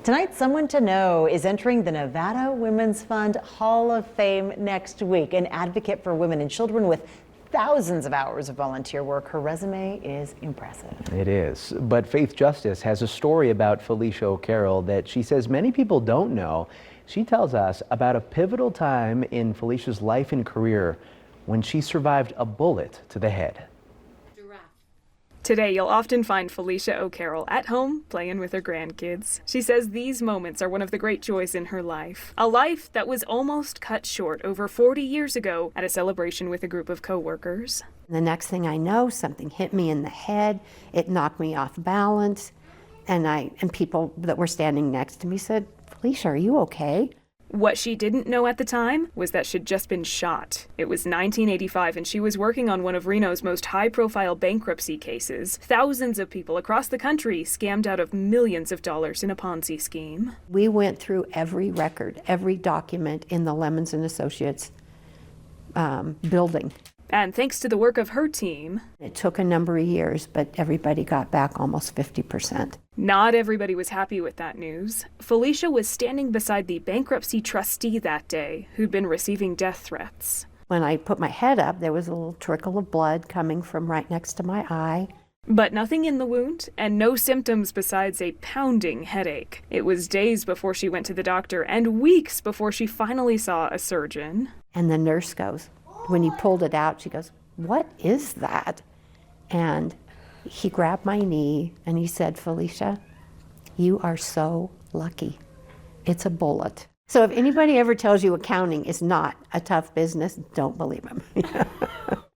Tonight, someone to know is entering the Nevada Women's Fund Hall of Fame next week. An advocate for women and children with thousands of hours of volunteer work. Her resume is impressive. It is. But Faith Justis has a story about Felicia O'Carroll that she says many people don't know. She tells us about a pivotal time in Felicia's life and career when she survived a bullet to the head. Today, you'll often find Felicia O'Carroll at home playing with her grandkids. She says these moments are one of the great joys in her life. A life that was almost cut short over 40 years ago at a celebration with a group of co-workers. The next thing I know, something hit me in the head. It knocked me off balance. And people that were standing next to me said, "Felicia, are you okay?" What she didn't know at the time was that she'd just been shot. It was 1985 and she was working on one of Reno's most high-profile bankruptcy cases. Thousands of people across the country scammed out of millions of dollars in a Ponzi scheme. We went through every record, every document in the Lemons and Associates building. And thanks to the work of her team, It took a number of years, but everybody got back almost 50%. not everybody was happy with that news. Felicia was standing beside the bankruptcy trustee that day, who'd been receiving death threats. When I put my head up, there was a little trickle of blood coming from right next to my eye. But nothing in the wound, and no symptoms besides a pounding headache. It was days before she went to the doctor, and weeks before she finally saw a surgeon. And the nurse goes, when he pulled it out, she goes, "What is that?" And he grabbed my knee and he said, "Felicia, you are so lucky. It's a bullet." So if anybody ever tells you accounting is not a tough business, don't believe them.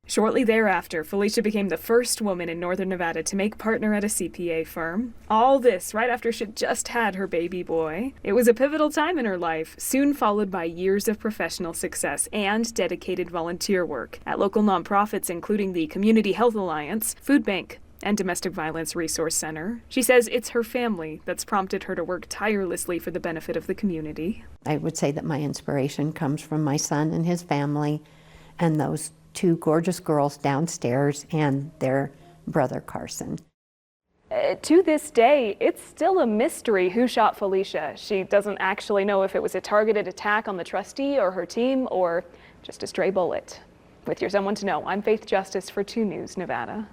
Shortly thereafter, Felicia became the first woman in Northern Nevada to make partner at a CPA firm. All this right after she'd just had her baby boy. It was a pivotal time in her life, soon followed by years of professional success and dedicated volunteer work at local nonprofits including the Community Health Alliance, Food Bank, and Domestic Violence Resource Center. She says it's her family that's prompted her to work tirelessly for the benefit of the community. I would say that my inspiration comes from my son and his family and those two gorgeous girls downstairs and their brother Carson. To this day, it's still a mystery who shot Felicia. She doesn't actually know if it was a targeted attack on the trustee or her team or just a stray bullet. With your Someone to Know, I'm Faith Justis for 2 News Nevada.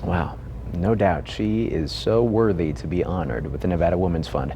Wow, no doubt she is so worthy to be honored with the Nevada Women's Fund.